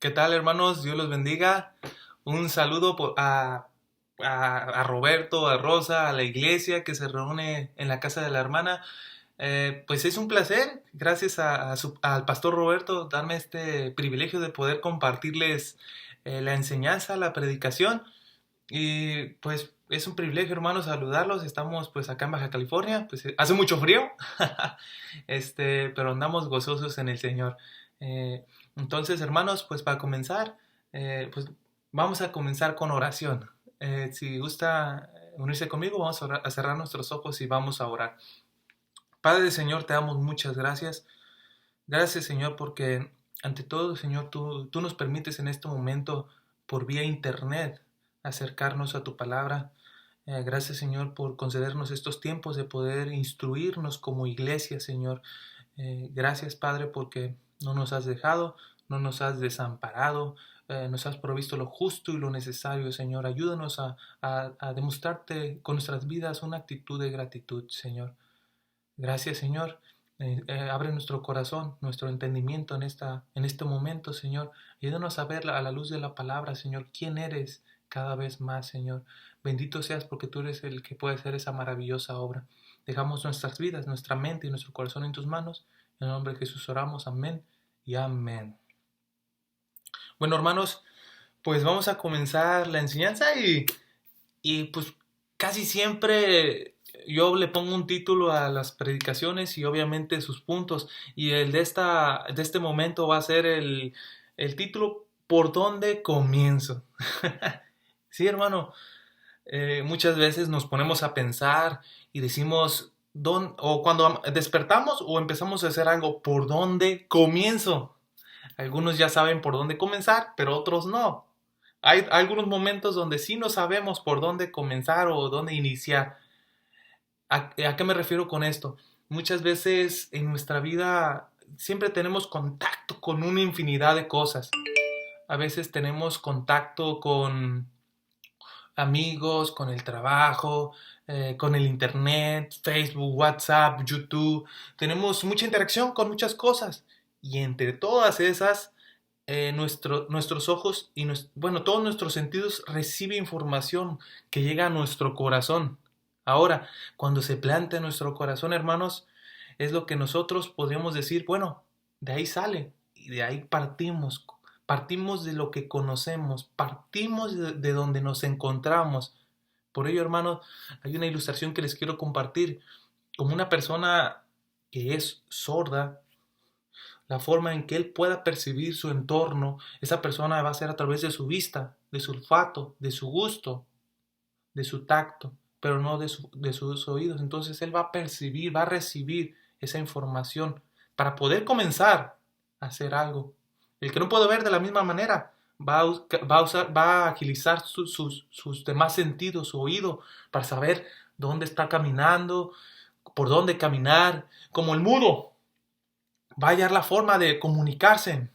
¿Qué tal, hermanos? Dios los bendiga. Un saludo a Roberto, a Rosa, a la iglesia que se reúne en la casa de la hermana. Pues es un placer, gracias al pastor Roberto, darme este privilegio de poder compartirles la enseñanza, la predicación. Y pues es un privilegio, hermanos, saludarlos. Estamos pues acá en Baja California. Pues hace mucho frío, pero andamos gozosos en el Señor. Entonces, hermanos, pues para comenzar, pues vamos a comenzar con oración. Si gusta unirse conmigo, vamos a cerrar nuestros ojos y vamos a orar. Padre Señor, te damos muchas gracias. Gracias, Señor, porque ante todo, Señor, tú nos permites en este momento, por vía internet, acercarnos a tu palabra. Gracias, Señor, por concedernos estos tiempos de poder instruirnos como iglesia, Señor. Gracias, Padre, porque no nos has dejado, no nos has desamparado, nos has provisto lo justo y lo necesario, Señor. Ayúdanos a demostrarte con nuestras vidas una actitud de gratitud, Señor. Gracias, Señor. Abre nuestro corazón, nuestro entendimiento en este momento, Señor. Ayúdanos a ver a la luz de la palabra, Señor, quién eres cada vez más, Señor. Bendito seas porque tú eres el que puede hacer esa maravillosa obra. Dejamos nuestras vidas, nuestra mente y nuestro corazón en tus manos. En el nombre de Jesús oramos. Amén y amén. Bueno, hermanos, pues vamos a comenzar la enseñanza y pues casi siempre yo le pongo un título a las predicaciones y obviamente sus puntos. Y el de este momento va a ser el título ¿Por dónde comienzo? Sí, hermano, muchas veces nos ponemos a pensar y decimos, o cuando despertamos o empezamos a hacer algo, ¿por dónde comienzo? Algunos ya saben por dónde comenzar, pero otros no. Hay algunos momentos donde sí no sabemos por dónde comenzar o dónde iniciar. ¿A qué me refiero con esto? Muchas veces en nuestra vida siempre tenemos contacto con una infinidad de cosas. A veces tenemos contacto con amigos, con el trabajo, con el internet, Facebook, WhatsApp, YouTube. Tenemos mucha interacción con muchas cosas. Y entre todas esas, nuestros ojos y bueno, todos nuestros sentidos reciben información que llega a nuestro corazón. Ahora, cuando se planta en nuestro corazón, hermanos, es lo que nosotros podemos decir, bueno, de ahí sale y de ahí partimos. Partimos de lo que conocemos, partimos de donde nos encontramos. Por ello, hermanos, hay una ilustración que les quiero compartir. Como una persona que es sorda, la forma en que él pueda percibir su entorno, esa persona va a ser a través de su vista, de su olfato, de su gusto, de su tacto, pero no de sus oídos. Entonces él va a percibir, va a recibir esa información para poder comenzar a hacer algo. El que no puede ver de la misma manera va a agilizar sus demás sentidos, su oído, para saber dónde está caminando, por dónde caminar, como el mudo va a hallar la forma de comunicarse,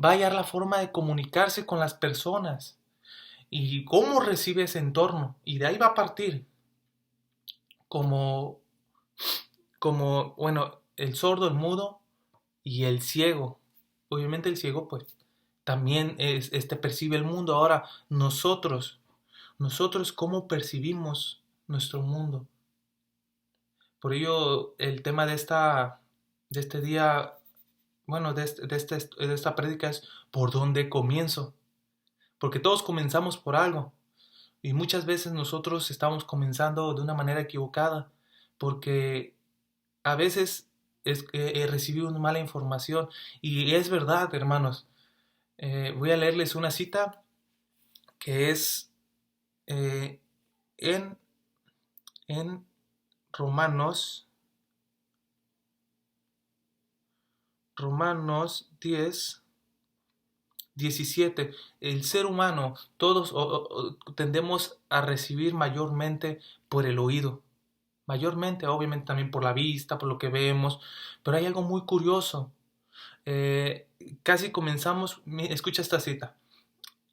va a hallar la forma de comunicarse con las personas y cómo recibe ese entorno. Y de ahí va a partir como, bueno, el sordo, el mudo y el ciego. Obviamente el ciego, pues, también percibe el mundo. Ahora, nosotros cómo percibimos nuestro mundo. Por ello, el tema de este día, bueno, de esta prédica es ¿por dónde comienzo? Porque todos comenzamos por algo. Y muchas veces nosotros estamos comenzando de una manera equivocada. Porque a veces recibimos mala información. Y es verdad, hermanos. Voy a leerles una cita que es eh, en, en Romanos, Romanos 10:17. El ser humano, todos tendemos a recibir mayormente por el oído. Mayormente, obviamente también por la vista, por lo que vemos. Pero hay algo muy curioso. Eh, Casi comenzamos, escucha esta cita.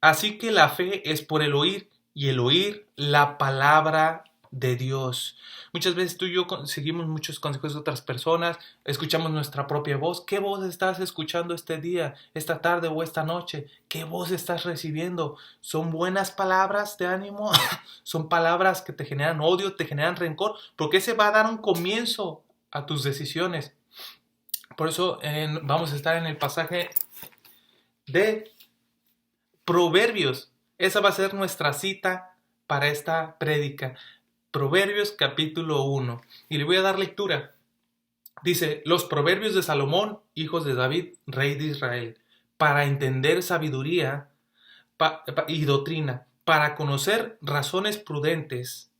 Así que la fe es por el oír y el oír la palabra de Dios. Muchas veces tú y yo seguimos muchos consejos de otras personas, escuchamos nuestra propia voz. ¿Qué voz estás escuchando este día, esta tarde o esta noche? ¿Qué voz estás recibiendo? ¿Son buenas palabras de ánimo? ¿Son palabras que te generan odio, te generan rencor? Porque ese va a dar un comienzo a tus decisiones. Por eso vamos a estar en el pasaje de Proverbios. Esa va a ser nuestra cita para esta prédica. Proverbios capítulo 1. Y le voy a dar lectura. Dice, los proverbios de Salomón, hijos de David, rey de Israel, para entender sabiduría y doctrina, para conocer razones prudentes,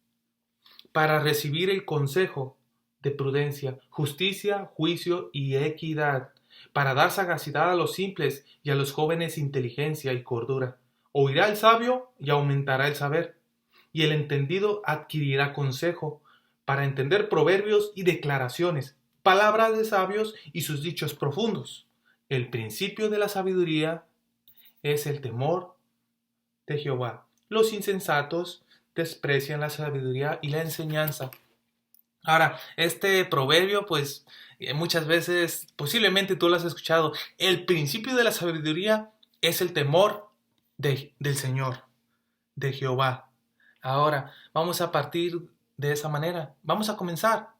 para recibir el consejo de prudencia, justicia, juicio y equidad, para dar sagacidad a los simples y a los jóvenes inteligencia y cordura. Oirá el sabio y aumentará el saber, y el entendido adquirirá consejo, para entender proverbios y declaraciones, palabras de sabios y sus dichos profundos. El principio de la sabiduría es el temor de Jehová. Los insensatos desprecian la sabiduría y la enseñanza. Ahora, este proverbio, pues muchas veces, posiblemente tú lo has escuchado. El principio de la sabiduría es el temor del Señor, de Jehová. Ahora, vamos a partir de esa manera. Vamos a comenzar.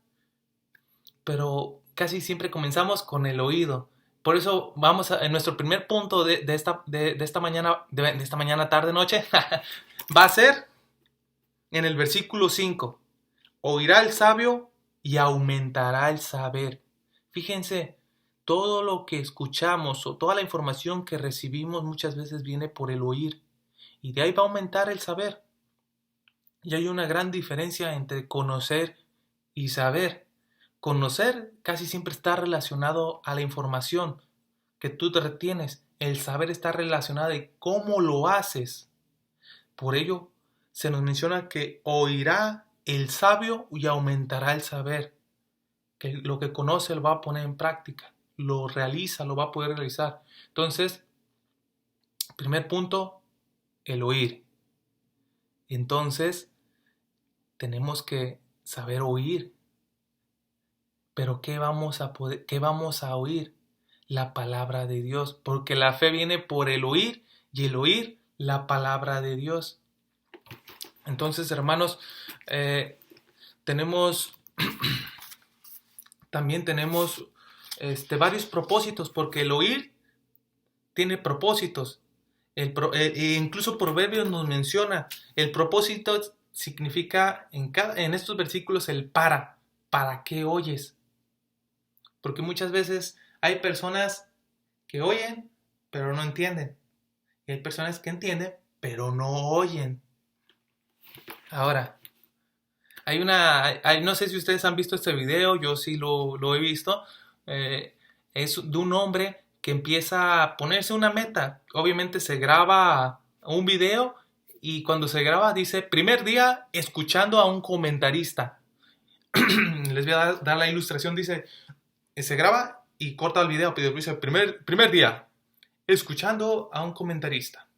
Pero casi siempre comenzamos con el oído. Por eso vamos en nuestro primer punto de esta mañana, tarde, noche, va a ser en el versículo 5. Oirá el sabio y aumentará el saber. Fíjense, todo lo que escuchamos o toda la información que recibimos muchas veces viene por el oír. Y de ahí va a aumentar el saber. Y hay una gran diferencia entre conocer y saber. Conocer casi siempre está relacionado a la información que tú te retienes. El saber está relacionado a cómo lo haces. Por ello, se nos menciona que oirá el sabio y aumentará el saber. Que lo que conoce lo va a poner en práctica. Lo realiza, lo va a poder realizar. Entonces, primer punto, el oír. Entonces, tenemos que saber oír. Pero ¿qué vamos a oír? La palabra de Dios. Porque la fe viene por el oír y el oír la palabra de Dios. Entonces, hermanos, también tenemos varios propósitos, porque el oír tiene propósitos. Incluso Proverbios nos menciona, el propósito significa en estos versículos el ¿para qué oyes? Porque muchas veces hay personas que oyen, pero no entienden. Y hay personas que entienden, pero no oyen. Ahora, no sé si ustedes han visto este video, yo sí lo he visto. Es de un hombre que empieza a ponerse una meta. Obviamente se graba un video y cuando se graba dice, primer día escuchando a un comentarista. Les voy a dar la ilustración, dice, se graba y corta el video, pero dice, primer día escuchando a un comentarista.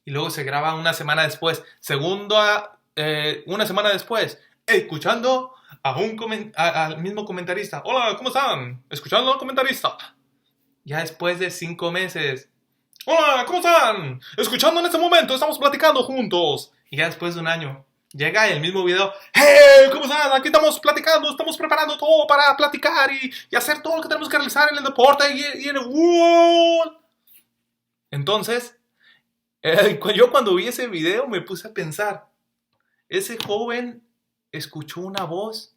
Y luego se graba una semana después, una semana después, escuchando al mismo comentarista. Hola, ¿cómo están? Escuchando al comentarista. Ya después de 5 meses. Hola, ¿cómo están? Escuchando en este momento, estamos platicando juntos. Y ya después de un año, llega el mismo video. ¡Hey! ¿Cómo están? Aquí estamos platicando, estamos preparando todo para platicar y hacer todo lo que tenemos que realizar en el deporte y en el world. Entonces, yo cuando vi ese video me puse a pensar, ese joven escuchó una voz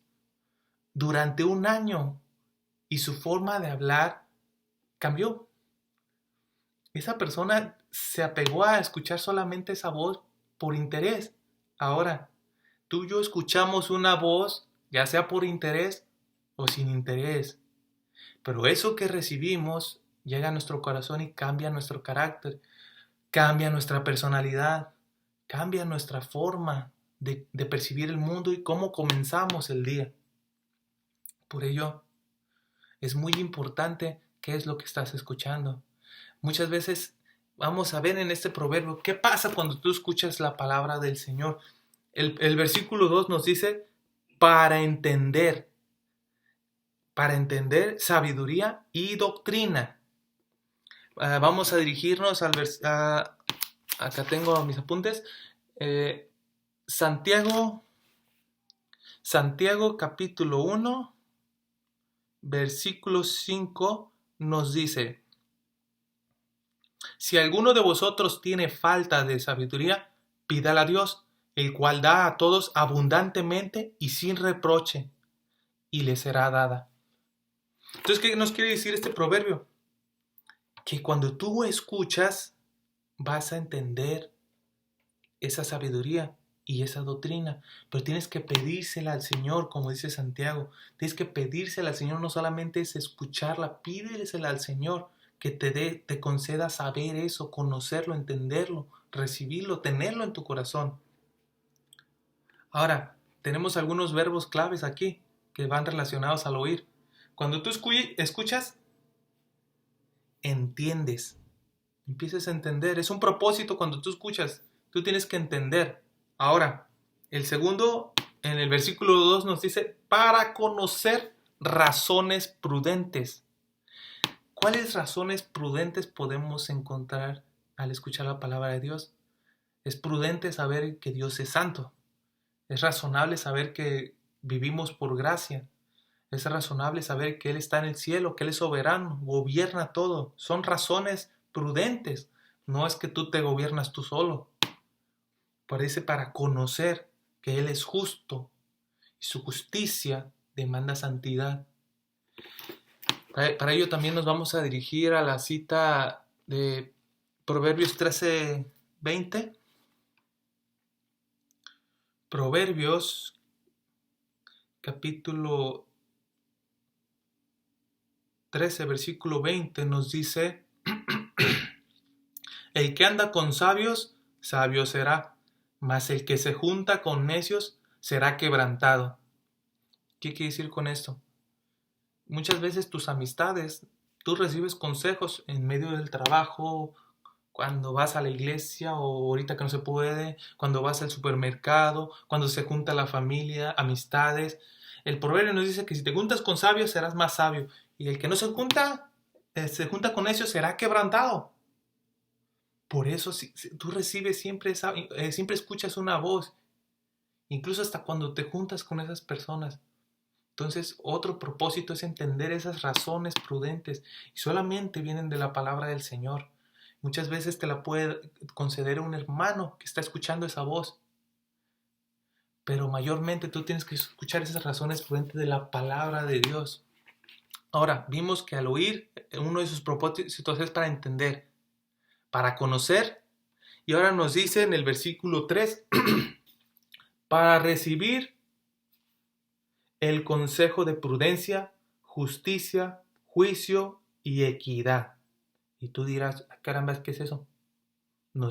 durante un año y su forma de hablar cambió. Esa persona se apegó a escuchar solamente esa voz por interés. Ahora, tú y yo escuchamos una voz, ya sea por interés o sin interés. Pero eso que recibimos llega a nuestro corazón y cambia nuestro carácter, cambia nuestra personalidad, cambia nuestra forma de percibir el mundo y cómo comenzamos el día. Por ello, es muy importante qué es lo que estás escuchando. Muchas veces vamos a ver en este proverbio qué pasa cuando tú escuchas la palabra del Señor. El versículo 2 nos dice, para entender sabiduría y doctrina. Vamos a dirigirnos acá tengo mis apuntes. Santiago capítulo 1, versículo 5 nos dice, si alguno de vosotros tiene falta de sabiduría, pídala a Dios, el cual da a todos abundantemente y sin reproche, y le será dada. Entonces, ¿qué nos quiere decir este proverbio? Que cuando tú escuchas, vas a entender esa sabiduría y esa doctrina, pero tienes que pedírsela al Señor, como dice Santiago. Tienes que pedírsela al Señor, no solamente es escucharla, pídesela al Señor, que te conceda saber eso, conocerlo, entenderlo, recibirlo, tenerlo en tu corazón. Ahora, tenemos algunos verbos claves aquí que van relacionados al oír. Cuando tú escuchas, entiendes. Empiezas a entender. Es un propósito cuando tú escuchas. Tú tienes que entender. Ahora, el segundo, en el versículo 2 nos dice, para conocer razones prudentes. ¿Cuáles razones prudentes podemos encontrar al escuchar la palabra de Dios? Es prudente saber que Dios es santo. Es razonable saber que vivimos por gracia. Es razonable saber que Él está en el cielo, que Él es soberano, gobierna todo. Son razones prudentes. No es que tú te gobiernas tú solo. Parece para conocer que Él es justo y su justicia demanda santidad. Para ello también nos vamos a dirigir a la cita de Proverbios 13:20. Proverbios capítulo 13, versículo 20 nos dice, el que anda con sabios, sabio será, mas el que se junta con necios será quebrantado. ¿Qué quiere decir con esto? Muchas veces tus amistades, tú recibes consejos en medio del trabajo, cuando vas a la iglesia o ahorita que no se puede, cuando vas al supermercado, cuando se junta la familia, amistades. El proverbio nos dice que si te juntas con sabios serás más sabio y el que no se junta con necios será quebrantado. Por eso si tú recibes siempre escuchas una voz, incluso hasta cuando te juntas con esas personas. Entonces, otro propósito es entender esas razones prudentes y solamente vienen de la palabra del Señor. Muchas veces te la puede conceder un hermano que está escuchando esa voz, pero mayormente tú tienes que escuchar esas razones prudentes de la palabra de Dios. Ahora, vimos que al oír, uno de sus propósitos es para entender, para conocer, y ahora nos dice en el versículo 3, para recibir el consejo de prudencia, justicia, juicio y equidad. Y tú dirás, caramba, ¿qué es eso?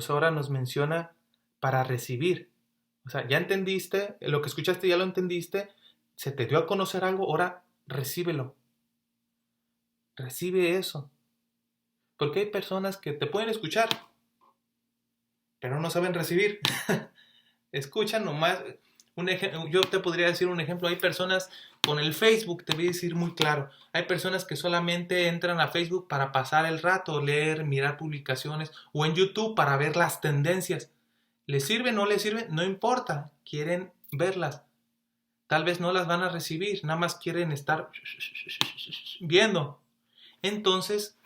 Ahora nos menciona para recibir. O sea, ya entendiste, lo que escuchaste ya lo entendiste, se te dio a conocer algo, ahora recíbelo. Recibe eso. Porque hay personas que te pueden escuchar, pero no saben recibir. Escuchan nomás. Yo te podría decir un ejemplo. Hay personas con el Facebook, te voy a decir muy claro. Hay personas que solamente entran a Facebook para pasar el rato, leer, mirar publicaciones, o en YouTube para ver las tendencias. ¿Les sirve o no les sirve? No importa. Quieren verlas. Tal vez no las van a recibir. Nada más quieren estar viendo. Entonces,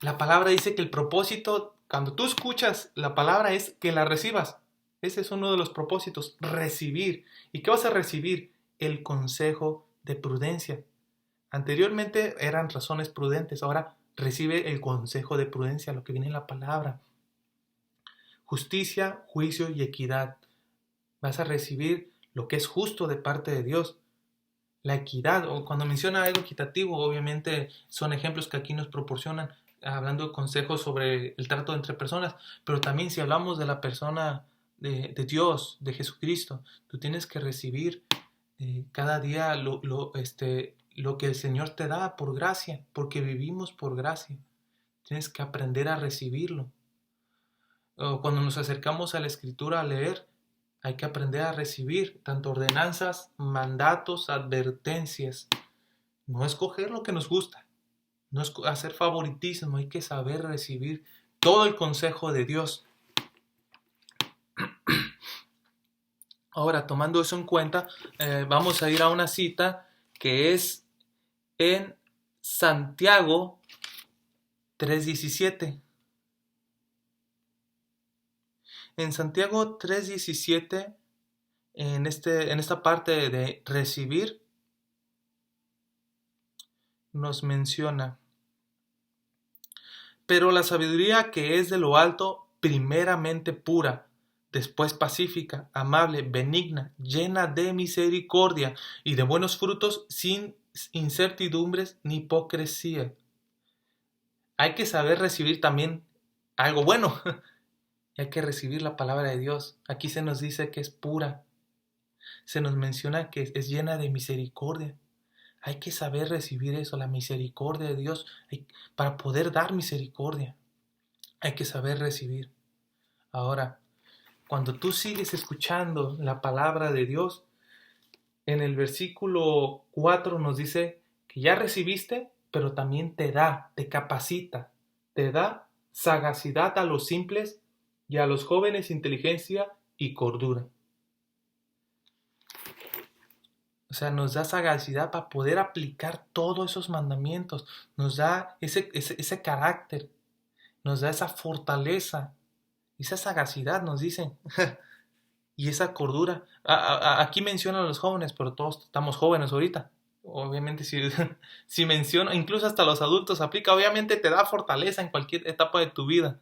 la palabra dice que el propósito, cuando tú escuchas la palabra, es que la recibas. Ese es uno de los propósitos, recibir. ¿Y qué vas a recibir? El consejo de prudencia. Anteriormente eran razones prudentes, ahora recibe el consejo de prudencia, lo que viene en la palabra. Justicia, juicio y equidad. Vas a recibir lo que es justo de parte de Dios. La equidad, o cuando menciona algo equitativo, obviamente son ejemplos que aquí nos proporcionan, hablando de consejos sobre el trato entre personas, pero también si hablamos de la persona de Dios, de Jesucristo, tú tienes que recibir cada día lo que el Señor te da por gracia, porque vivimos por gracia. Tienes que aprender a recibirlo. O cuando nos acercamos a la Escritura a leer, Hay que aprender a recibir tanto ordenanzas, mandatos, advertencias. No escoger lo que nos gusta, no es hacer favoritismo, hay que saber recibir todo el consejo de Dios. Ahora, tomando eso en cuenta, vamos a ir a una cita que es en Santiago 3:17. En Santiago 3:17, en esta parte de recibir, nos menciona: pero la sabiduría que es de lo alto, primeramente pura, después pacífica, amable, benigna, llena de misericordia y de buenos frutos, sin incertidumbres ni hipocresía. Hay que saber recibir también algo bueno. Hay que recibir la palabra de Dios. Aquí se nos dice que es pura. Se nos menciona que es llena de misericordia. Hay que saber recibir eso, la misericordia de Dios, para poder dar misericordia. Hay que saber recibir. Ahora, cuando tú sigues escuchando la palabra de Dios, en el versículo 4 nos dice que ya recibiste, pero también te capacita, te da sagacidad a los simples y a los jóvenes inteligencia y cordura. O sea, nos da sagacidad para poder aplicar todos esos mandamientos. Nos da ese carácter. Nos da esa fortaleza. Esa sagacidad, nos dicen. Y esa cordura. Aquí mencionan a los jóvenes, pero todos estamos jóvenes ahorita. Obviamente, si menciona, incluso hasta los adultos aplica. Obviamente te da fortaleza en cualquier etapa de tu vida.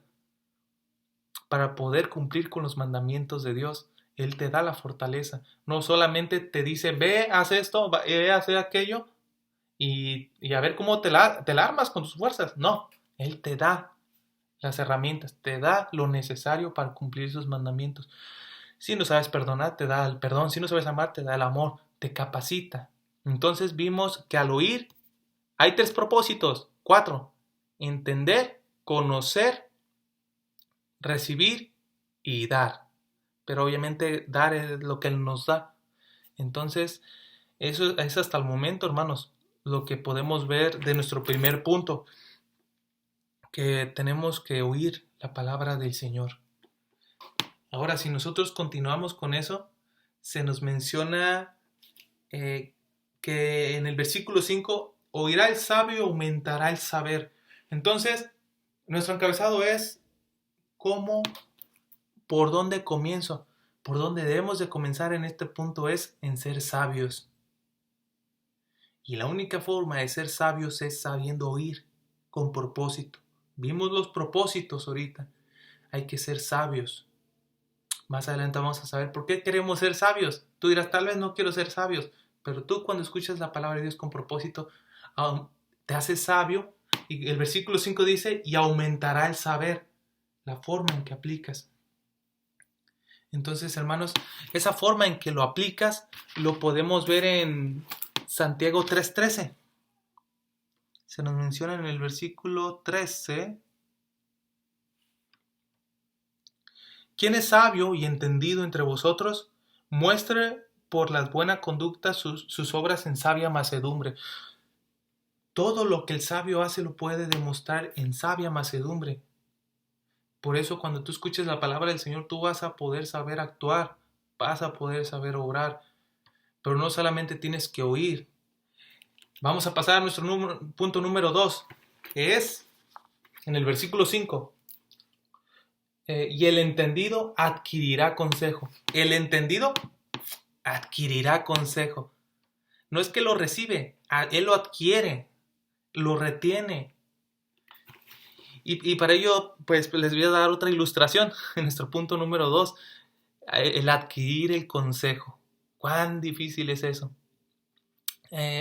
Para poder cumplir con los mandamientos de Dios. Él te da la fortaleza. No solamente te dice, ve, haz esto, ve, haz aquello, y a ver cómo te la armas con tus fuerzas. No, Él te da las herramientas, te da lo necesario para cumplir sus mandamientos. Si no sabes perdonar, te da el perdón. Si no sabes amar, te da el amor. Te capacita. Entonces vimos que al oír hay 3 propósitos. 4. Entender, conocer, recibir y dar. Pero obviamente dar es lo que Él nos da. Entonces, eso es hasta el momento, hermanos, lo que podemos ver de nuestro primer punto, que tenemos que oír la palabra del Señor. Ahora, si nosotros continuamos con eso, se nos menciona que en el versículo 5, oirá el sabio, aumentará el saber. Entonces, nuestro encabezado es ¿por dónde comienzo? Por dónde debemos de comenzar en este punto es en ser sabios. Y la única forma de ser sabios es sabiendo oír con propósito. Vimos los propósitos ahorita. Hay que ser sabios. Más adelante vamos a saber por qué queremos ser sabios. Tú dirás, tal vez no quiero ser sabios. Pero tú cuando escuchas la palabra de Dios con propósito, te haces sabio. Y el versículo 5 dice, y aumentará el saber. La forma en que aplicas. Entonces, hermanos, esa forma en que lo aplicas lo podemos ver en Santiago 3:13. Se nos menciona en el versículo 13. ¿Quién es sabio y entendido entre vosotros? Muestre por la buena conducta sus obras en sabia mansedumbre. Todo lo que el sabio hace lo puede demostrar en sabia mansedumbre. Por eso cuando tú escuches la palabra del Señor, tú vas a poder saber actuar, vas a poder saber obrar. Pero no solamente tienes que oír. Vamos a pasar a nuestro punto número 2, que es en el versículo 5. Y el entendido adquirirá consejo. El entendido adquirirá consejo. No es que lo recibe, él lo adquiere, lo retiene. Y para ello, pues les voy a dar otra ilustración en nuestro punto número 2. El adquirir el consejo. ¿Cuán difícil es eso?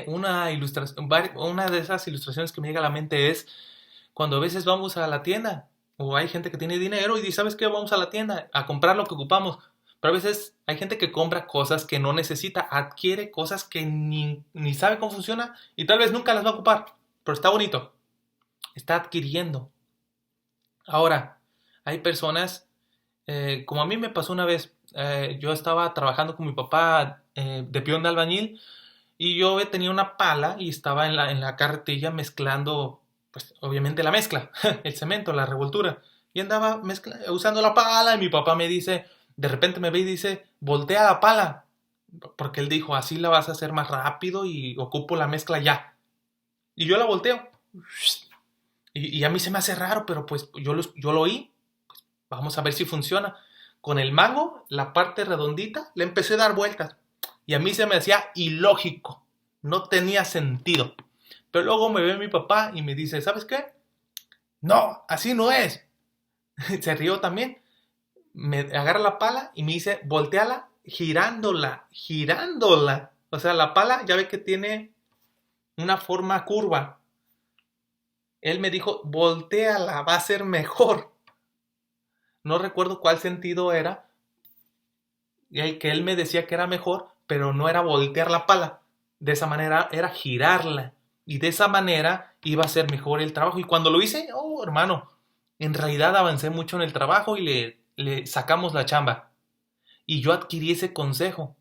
Una de esas ilustraciones que me llega a la mente es cuando a veces vamos a la tienda o hay gente que tiene dinero y dice, ¿sabes qué? Vamos a la tienda a comprar lo que ocupamos. Pero a veces hay gente que compra cosas que no necesita, adquiere cosas que ni sabe cómo funciona y tal vez nunca las va a ocupar. Pero está bonito. Está adquiriendo. Ahora, hay personas, como a mí me pasó una vez, yo estaba trabajando con mi papá de peón de albañil y yo tenía una pala y estaba en la carretilla mezclando, pues obviamente la mezcla, el cemento, la revoltura. Y andaba usando la pala y mi papá me dice, de repente me ve y dice, voltea la pala. Porque él dijo, así la vas a hacer más rápido y ocupo la mezcla ya. Y yo la volteo. Y a mí se me hace raro, pero pues yo lo oí. Pues vamos a ver si funciona. Con el mango, la parte redondita, le empecé a dar vueltas. Y a mí se me hacía ilógico. No tenía sentido. Pero luego me ve mi papá y me dice, ¿sabes qué? No, así no es. Se rió también. Me agarra la pala y me dice, volteala girándola, girándola. O sea, la pala ya ve que tiene una forma curva. Él me dijo, volteala, va a ser mejor. No recuerdo cuál sentido era, y que él me decía que era mejor, pero no era voltear la pala. De esa manera era girarla. Y de esa manera iba a ser mejor el trabajo. Y cuando lo hice, oh hermano, en realidad avancé mucho en el trabajo y le sacamos la chamba. Y yo adquirí ese consejo.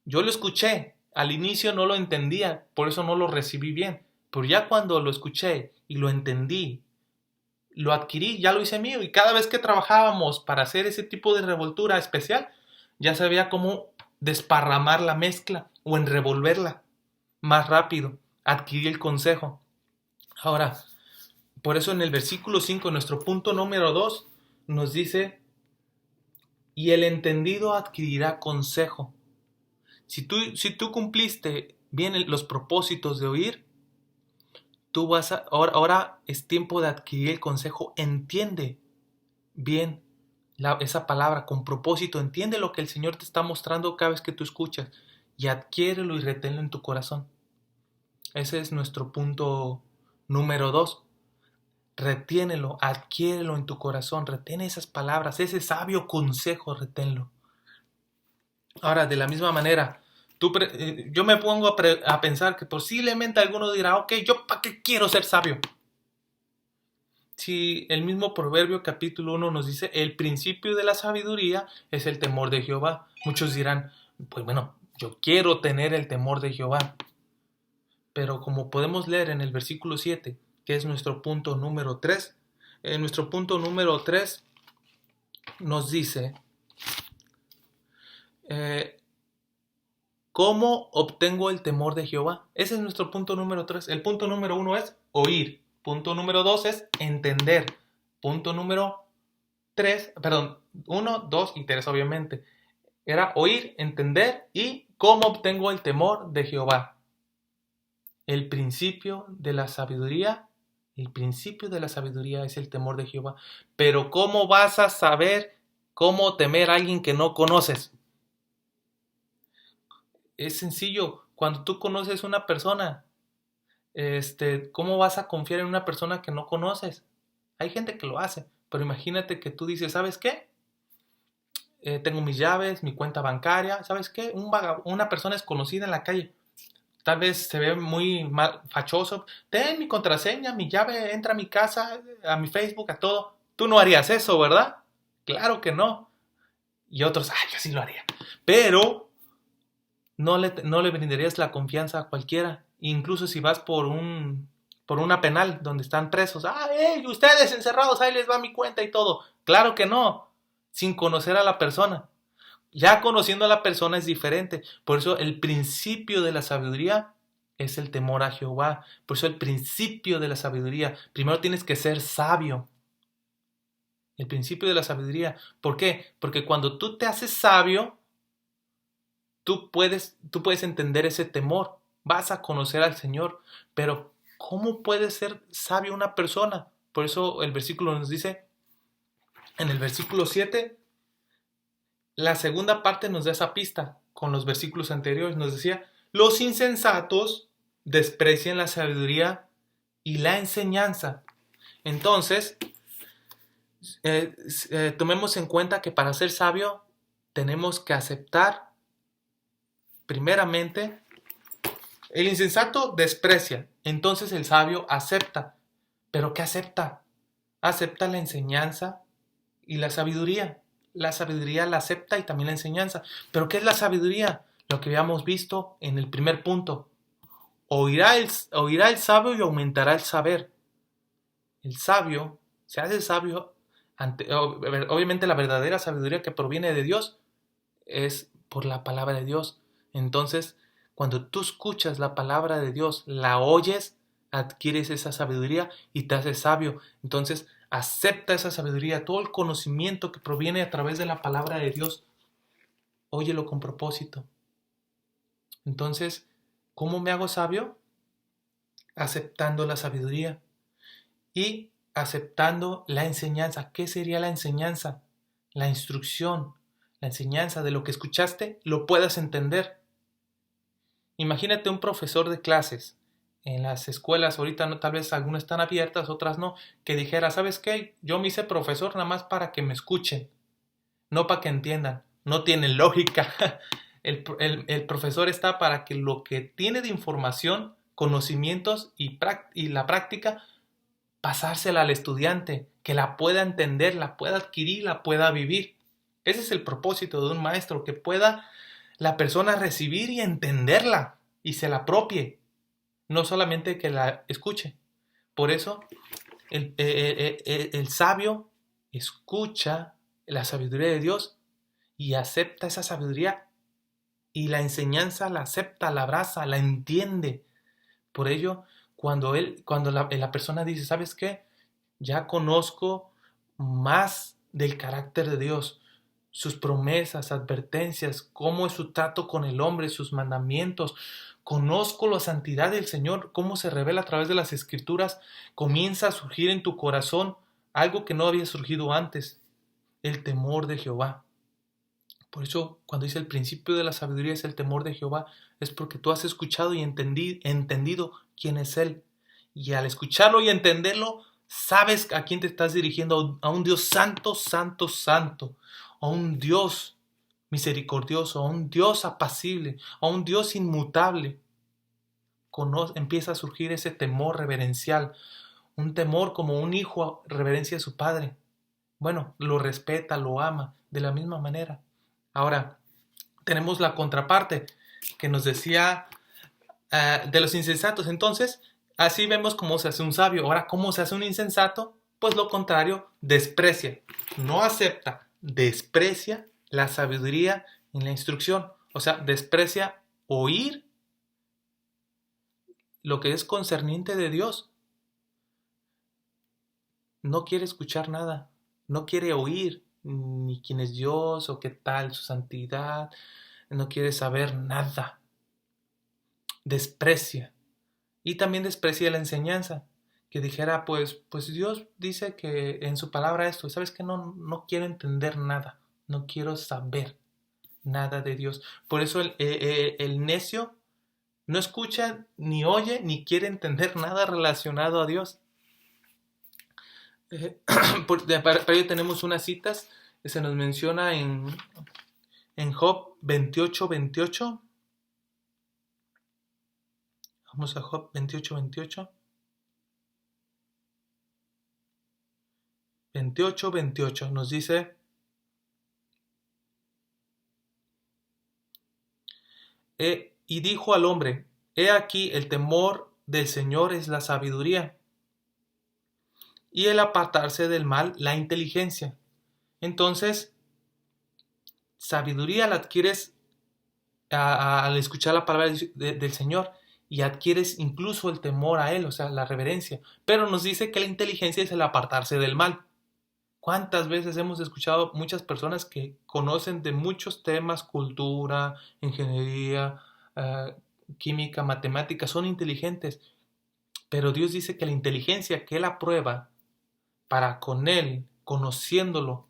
Yo lo escuché, al inicio no lo entendía, por eso no lo recibí bien. Pero ya cuando lo escuché y lo entendí, lo adquirí, ya lo hice mío. Y cada vez que trabajábamos para hacer ese tipo de revoltura especial, ya sabía cómo desparramar la mezcla o en revolverla más rápido. Adquirí el consejo. Ahora, por eso en el versículo 5, nuestro punto número 2, nos dice, y el entendido adquirirá consejo. Si tú cumpliste bien los propósitos de oír, tú vas a, ahora es tiempo de adquirir el consejo. Entiende bien esa palabra con propósito. Entiende lo que el Señor te está mostrando cada vez que tú escuchas y adquiérelo y reténlo en tu corazón. Ese es nuestro punto número 2. Retiénelo, adquiérelo en tu corazón. Retén esas palabras, ese sabio consejo, reténlo. Ahora, de la misma manera, yo me pongo a pensar que posiblemente alguno dirá, ok, ¿yo para qué quiero ser sabio? Si el mismo Proverbio capítulo 1 nos dice, el principio de la sabiduría es el temor de Jehová. Muchos dirán, pues bueno, yo quiero tener el temor de Jehová. Pero como podemos leer en el versículo 7, que es nuestro punto número 3, nuestro punto número 3 nos dice, ¿cómo obtengo el temor de Jehová? Ese es nuestro punto número 3. El punto número 1 es oír. Punto número 2 es entender. Punto número 3, perdón, 1, 2 y 3 obviamente. Era oír, entender y cómo obtengo el temor de Jehová. El principio de la sabiduría es el temor de Jehová. Pero ¿cómo vas a saber cómo temer a alguien que no conoces? Es sencillo. Cuando tú conoces a una persona, ¿cómo vas a confiar en una persona que no conoces? Hay gente que lo hace, pero imagínate que tú dices, ¿sabes qué? Tengo mis llaves, mi cuenta bancaria, ¿sabes qué? Una persona desconocida en la calle, tal vez se ve muy mal, fachoso, ten mi contraseña, mi llave, entra a mi casa, a mi Facebook, a todo. Tú no harías eso, ¿verdad? Claro que no. Y otros, yo sí lo haría. Pero no le brindarías la confianza a cualquiera. Incluso si vas por una penal donde están presos. Ustedes encerrados, ahí les va mi cuenta y todo. Claro que no, sin conocer a la persona. Ya conociendo a la persona es diferente. Por eso el principio de la sabiduría es el temor a Jehová. Por eso el principio de la sabiduría. Primero tienes que ser sabio. El principio de la sabiduría. ¿Por qué? Porque cuando tú te haces sabio, tú puedes entender ese temor. Vas a conocer al Señor. Pero ¿cómo puede ser sabio una persona? Por eso el versículo nos dice, en el versículo 7, la segunda parte nos da esa pista. Con los versículos anteriores nos decía, los insensatos desprecian la sabiduría y la enseñanza. Entonces, tomemos en cuenta que para ser sabio tenemos que aceptar, primeramente, el insensato desprecia, entonces el sabio acepta. ¿Pero qué acepta? Acepta la enseñanza y la sabiduría. la sabiduría la acepta y también la enseñanza. ¿Pero qué es la sabiduría? Lo que habíamos visto en el primer punto. Oirá el sabio y aumentará el saber. El sabio se hace sabio obviamente la verdadera sabiduría que proviene de Dios es por la palabra de Dios. Entonces, cuando tú escuchas la palabra de Dios, la oyes, adquieres esa sabiduría y te haces sabio. Entonces, acepta esa sabiduría, todo el conocimiento que proviene a través de la palabra de Dios, óyelo con propósito. Entonces, ¿cómo me hago sabio? Aceptando la sabiduría y aceptando la enseñanza. ¿Qué sería la enseñanza? La instrucción, la enseñanza de lo que escuchaste, lo puedas entender. Imagínate un profesor de clases en las escuelas, ahorita no, tal vez algunas están abiertas, otras no, que dijera, ¿sabes qué? Yo me hice profesor nada más para que me escuchen, no para que entiendan. No tiene lógica. El profesor está para que lo que tiene de información, conocimientos y la práctica, pasársela al estudiante, que la pueda entender, la pueda adquirir, la pueda vivir. Ese es el propósito de un maestro, que pueda la persona recibir y entenderla y se la apropie, no solamente que la escuche. Por eso el sabio escucha la sabiduría de Dios y acepta esa sabiduría y la enseñanza la acepta, la abraza, la entiende. Por ello, cuando la persona dice, ¿sabes qué? Ya conozco más del carácter de Dios, sus promesas, advertencias, cómo es su trato con el hombre, sus mandamientos. Conozco la santidad del Señor, cómo se revela a través de las Escrituras. Comienza a surgir en tu corazón algo que no había surgido antes, el temor de Jehová. Por eso, cuando dice el principio de la sabiduría es el temor de Jehová, es porque tú has escuchado y entendido quién es Él. Y al escucharlo y entenderlo, sabes a quién te estás dirigiendo, a un Dios santo, santo, santo, a un Dios misericordioso, a un Dios apacible, a un Dios inmutable. Empieza a surgir ese temor reverencial, un temor como un hijo reverencia a su padre. Bueno, lo respeta, lo ama de la misma manera. Ahora, tenemos la contraparte que nos decía de los insensatos. Entonces, así vemos cómo se hace un sabio. Ahora, ¿cómo se hace un insensato? Pues lo contrario, desprecia, no acepta, desprecia la sabiduría y la instrucción. O sea, desprecia oír lo que es concerniente de Dios. No quiere escuchar nada, no quiere oír ni quién es Dios o qué tal su santidad, no quiere saber nada. Desprecia. Y también desprecia la enseñanza. Que dijera, pues Dios dice que en su palabra esto, ¿sabes qué? No quiero entender nada, no quiero saber nada de Dios. Por eso el necio no escucha, ni oye, ni quiere entender nada relacionado a Dios. Para ello tenemos unas citas que se nos menciona en Job 28:28. Vamos a Job 28:28. 28:28 nos dice, y dijo al hombre, he aquí el temor del Señor es la sabiduría, y el apartarse del mal la inteligencia. Entonces, sabiduría la adquieres al escuchar la palabra del Señor, y adquieres incluso el temor a Él, o sea, la reverencia. Pero nos dice que la inteligencia es el apartarse del mal. ¿Cuántas veces hemos escuchado muchas personas que conocen de muchos temas, cultura, ingeniería, química, matemáticas, son inteligentes? Pero Dios dice que la inteligencia que Él aprueba para con Él, conociéndolo,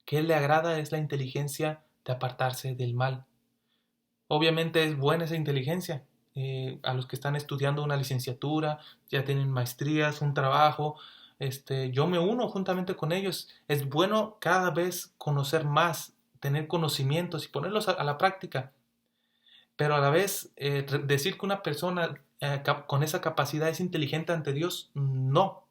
que Él le agrada es la inteligencia de apartarse del mal. Obviamente es buena esa inteligencia. A los que están estudiando una licenciatura, ya tienen maestrías, un trabajo, yo me uno juntamente con ellos. Es bueno cada vez conocer más, tener conocimientos y ponerlos a la práctica. Pero a la vez, decir que una persona con esa capacidad es inteligente ante Dios, no.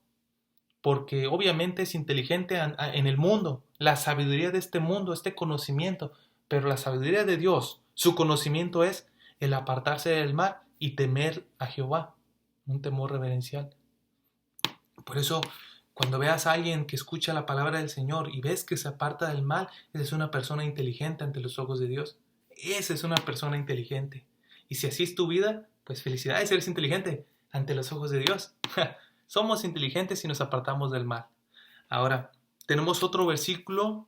porque obviamente es inteligente en el mundo, la sabiduría de este mundo, este conocimiento, pero la sabiduría de Dios, su conocimiento es el apartarse del mal y temer a Jehová, un temor reverencial. Por eso, cuando veas a alguien que escucha la palabra del Señor y ves que se aparta del mal, esa es una persona inteligente ante los ojos de Dios. Esa es una persona inteligente. Y si así es tu vida, pues felicidades, eres inteligente ante los ojos de Dios. Somos inteligentes si nos apartamos del mal. Ahora, tenemos otro versículo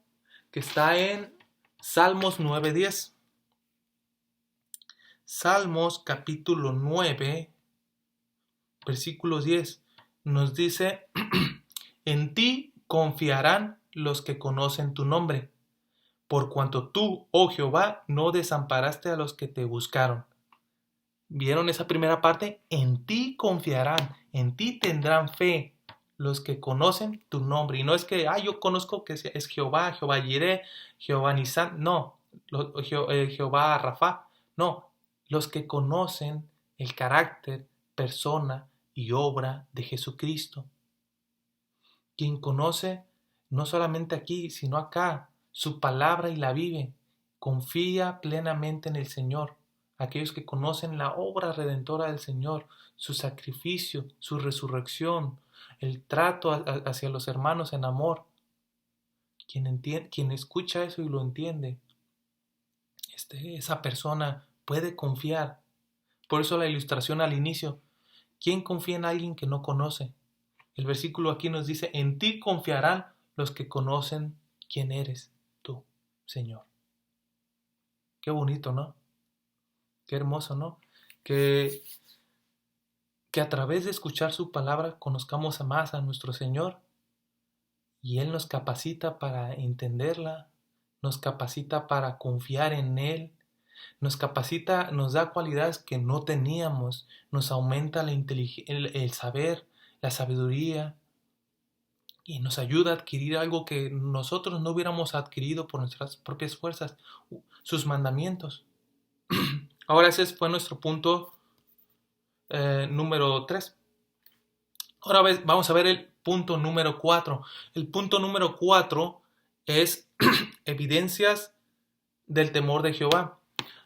que está en Salmos 9:10. Salmos capítulo 9, versículo 10, nos dice: en ti confiarán los que conocen tu nombre, por cuanto tú, oh Jehová, no desamparaste a los que te buscaron. ¿Vieron esa primera parte? En ti confiarán, en ti tendrán fe los que conocen tu nombre. Y no es que, yo conozco que es Jehová, Jehová Jireh, Jehová Nisan. No, Jehová Rafa. No, los que conocen el carácter, persona y obra de Jesucristo. Quien conoce no solamente aquí, sino acá, su palabra y la vive, confía plenamente en el Señor. Aquellos que conocen la obra redentora del Señor, su sacrificio, su resurrección, el trato hacia los hermanos en amor. Quien escucha eso y lo entiende, esa persona puede confiar. Por eso la ilustración al inicio: ¿quién confía en alguien que no conoce? El versículo aquí nos dice: en ti confiarán los que conocen quién eres tú, Señor. Qué bonito, ¿no? Qué hermoso, ¿no? Que a través de escuchar su palabra conozcamos más a nuestro Señor y Él nos capacita para entenderla, nos capacita para confiar en Él, nos capacita, nos da cualidades que no teníamos, nos aumenta el saber, la sabiduría, y nos ayuda a adquirir algo que nosotros no hubiéramos adquirido por nuestras propias fuerzas, sus mandamientos. Ahora ese fue nuestro punto número 3. Ahora vamos a ver el punto número 4. El punto número 4 es evidencias del temor de Jehová.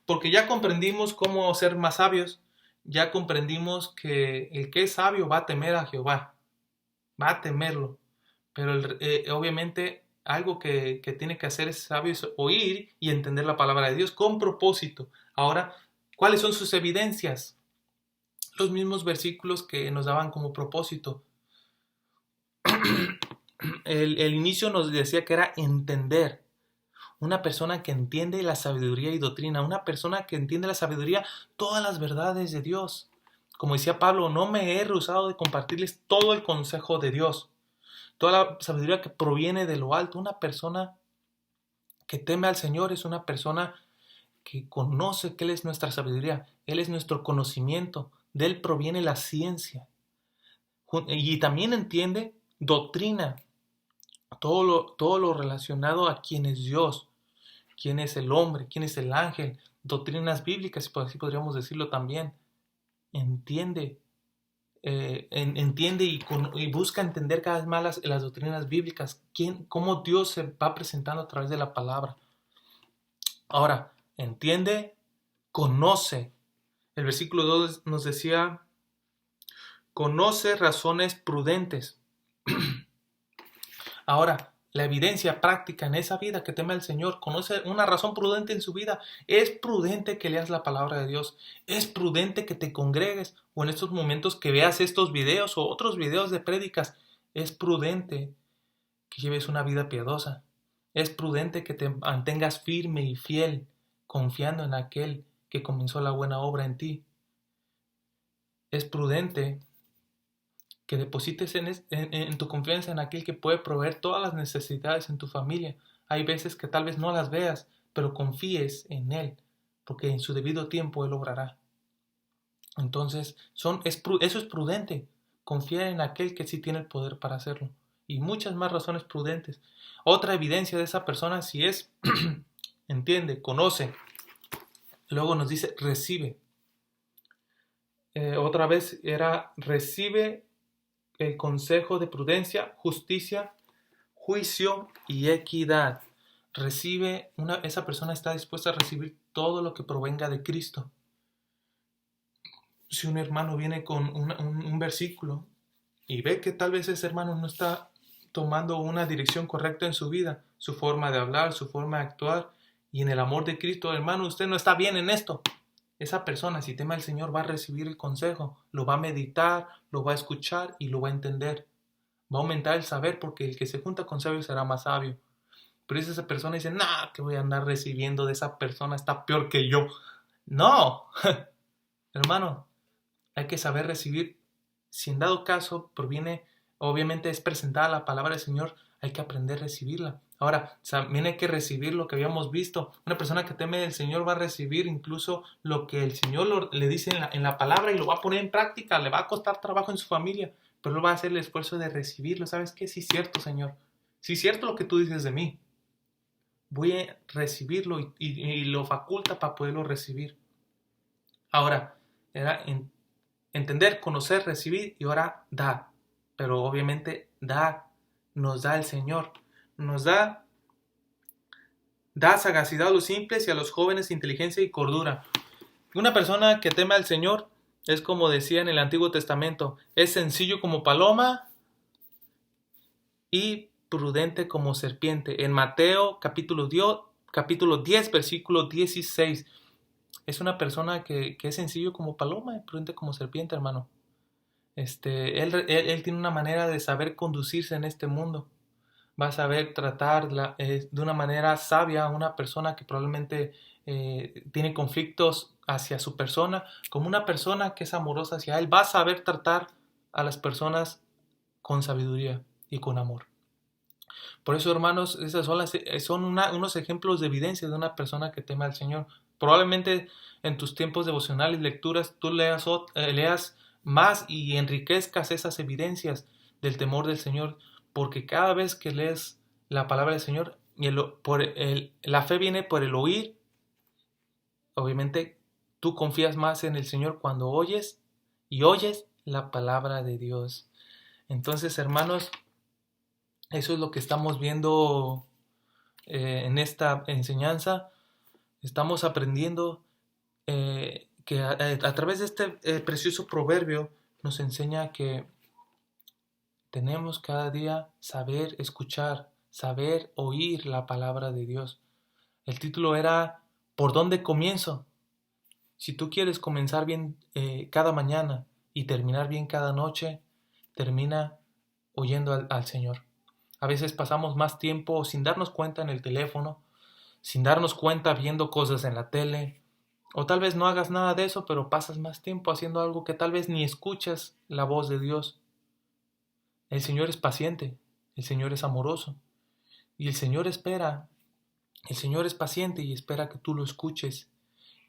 Porque ya comprendimos cómo ser más sabios, ya comprendimos que el que es sabio va a temer a Jehová, va a temerlo. Pero obviamente algo que tiene que hacer ese sabio es oír y entender la palabra de Dios con propósito. Ahora, ¿cuáles son sus evidencias? Los mismos versículos que nos daban como propósito. El inicio nos decía que era entender. Una persona que entiende la sabiduría y doctrina. Una persona que entiende la sabiduría, todas las verdades de Dios. Como decía Pablo, no me he rehusado de compartirles todo el consejo de Dios. Toda la sabiduría que proviene de lo alto. Una persona que teme al Señor es una persona que conoce que Él es nuestra sabiduría. Él es nuestro conocimiento. De Él proviene la ciencia. Y también entiende doctrina. Todo lo relacionado a quién es Dios, quién es el hombre, quién es el ángel. Doctrinas bíblicas, así podríamos decirlo también. Entiende y busca entender cada vez más las doctrinas bíblicas, cómo Dios se va presentando a través de la palabra. Ahora, entiende, conoce. El versículo 2 nos decía: conoce razones prudentes. Ahora, la evidencia práctica en esa vida que teme al Señor, conoce una razón prudente en su vida. Es prudente que leas la palabra de Dios. Es prudente que te congregues o en estos momentos que veas estos videos o otros videos de prédicas. Es prudente que lleves una vida piadosa. Es prudente que te mantengas firme y fiel, confiando en aquel que comenzó la buena obra en ti. Es prudente que deposites en tu confianza en aquel que puede proveer todas las necesidades en tu familia. Hay veces que tal vez no las veas, pero confíes en Él, porque en su debido tiempo Él obrará. Entonces, eso es prudente, confiar en aquel que sí tiene el poder para hacerlo. Y muchas más razones prudentes. Otra evidencia de esa persona, si es, entiende, conoce. Luego nos dice, recibe. Otra vez era, recibe el consejo de prudencia, justicia, juicio y equidad. Esa persona está dispuesta a recibir todo lo que provenga de Cristo. Si un hermano viene con un versículo y ve que tal vez ese hermano no está tomando una dirección correcta en su vida, su forma de hablar, su forma de actuar, y en el amor de Cristo, hermano, usted no está bien en esto. Esa persona, si teme al Señor, va a recibir el consejo, lo va a meditar, lo va a escuchar y lo va a entender. Va a aumentar el saber, porque el que se junta con sabio será más sabio. Pero si esa persona dice, nah, que voy a andar recibiendo de esa persona, está peor que yo. No, hermano, hay que saber recibir. Si en dado caso proviene, obviamente es presentada la palabra del Señor, hay que aprender a recibirla. Ahora, también hay que recibir lo que habíamos visto. Una persona que teme del Señor va a recibir incluso lo que el Señor le dice en la palabra, y lo va a poner en práctica. Le va a costar trabajo en su familia, pero él va a hacer el esfuerzo de recibirlo. ¿Sabes qué? Sí es cierto, Señor. Sí es cierto lo que tú dices de mí. Voy a recibirlo y lo faculta para poderlo recibir. Ahora, era entender, conocer, recibir y ahora dar. Pero obviamente nos da el Señor. Nos da sagacidad a los simples y a los jóvenes inteligencia y cordura. Una persona que teme al Señor es, como decía en el Antiguo Testamento, es sencillo como paloma y prudente como serpiente. En Mateo capítulo 10, versículo 16. Es una persona que es sencillo como paloma y prudente como serpiente, hermano. Él tiene una manera de saber conducirse en este mundo. Va a saber tratar de una manera sabia a una persona que probablemente tiene conflictos hacia su persona, como una persona que es amorosa hacia él. Va a saber tratar a las personas con sabiduría y con amor. Por eso, hermanos, esas son unos ejemplos de evidencia de una persona que teme al Señor. Probablemente en tus tiempos devocionales, lecturas, tú leas más y enriquezcas esas evidencias del temor del Señor, porque cada vez que lees la palabra del Señor, la fe viene por el oír. Obviamente, tú confías más en el Señor cuando oyes la palabra de Dios. Entonces, hermanos, eso es lo que estamos viendo en esta enseñanza. Estamos aprendiendo que a través de este precioso proverbio nos enseña que tenemos cada día saber escuchar, saber oír la palabra de Dios. El título era ¿por dónde comienzo? Si tú quieres comenzar bien cada mañana y terminar bien cada noche, termina oyendo al Señor. A veces pasamos más tiempo sin darnos cuenta en el teléfono, sin darnos cuenta viendo cosas en la tele, o tal vez no hagas nada de eso, pero pasas más tiempo haciendo algo que tal vez ni escuchas la voz de Dios. El Señor es paciente, el Señor es amoroso, y el Señor es paciente y espera que tú lo escuches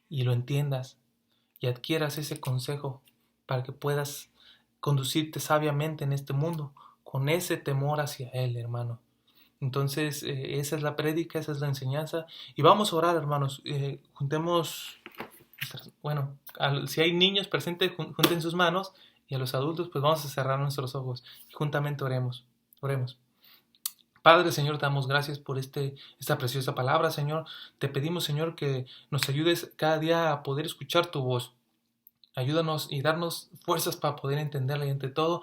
y lo entiendas y adquieras ese consejo para que puedas conducirte sabiamente en este mundo, con ese temor hacia Él, hermano. Entonces, esa es la prédica, esa es la enseñanza. Y vamos a orar, hermanos. Juntemos, bueno, si hay niños presentes, junten sus manos. Y a los adultos, pues vamos a cerrar nuestros ojos. Y juntamente oremos. Oremos. Padre, Señor, te damos gracias por esta preciosa palabra, Señor. Te pedimos, Señor, que nos ayudes cada día a poder escuchar tu voz. Ayúdanos y darnos fuerzas para poder entenderla, y entre todo,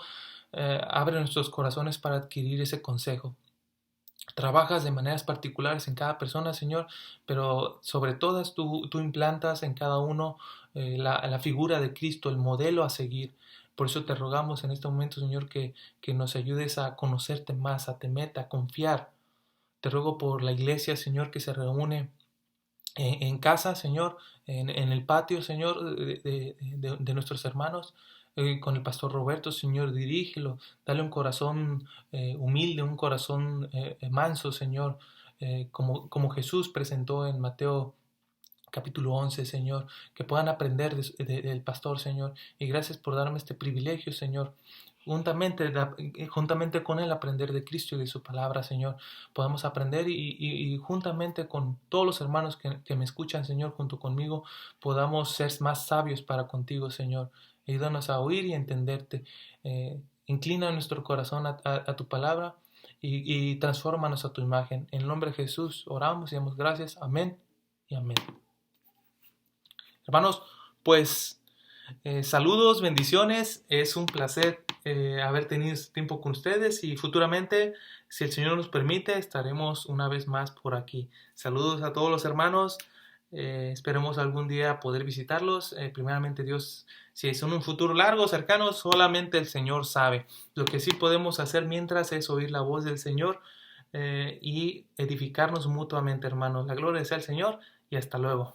abre nuestros corazones para adquirir ese consejo. Trabajas de maneras particulares en cada persona, Señor, pero sobre todas tú implantas en cada uno la figura de Cristo, el modelo a seguir. Por eso te rogamos en este momento, Señor, que nos ayudes a conocerte más, a temerte, a confiar. Te ruego por la iglesia, Señor, que se reúne en casa, Señor, en el patio, Señor, de nuestros hermanos, con el pastor Roberto, Señor, dirígelo, dale un corazón humilde, un corazón manso, Señor, como Jesús presentó en Mateo capítulo 11, Señor, que puedan aprender del pastor, Señor, y gracias por darme este privilegio, Señor, juntamente con Él aprender de Cristo y de su palabra, Señor. Podamos aprender y juntamente con todos los hermanos que me escuchan, Señor, junto conmigo, podamos ser más sabios para contigo, Señor. Ayúdanos a oír y a entenderte. Inclina nuestro corazón a tu palabra y transfórmanos a tu imagen. En el nombre de Jesús oramos y damos gracias. Amén y amén. Hermanos, pues saludos, bendiciones. Es un placer haber tenido este tiempo con ustedes y futuramente, si el Señor nos permite, estaremos una vez más por aquí. Saludos a todos los hermanos. Esperemos algún día poder visitarlos. Primeramente Dios, si es en un futuro largo, cercano, solamente el Señor sabe. Lo que sí podemos hacer mientras es oír la voz del Señor y edificarnos mutuamente, hermanos. La gloria sea al Señor y hasta luego.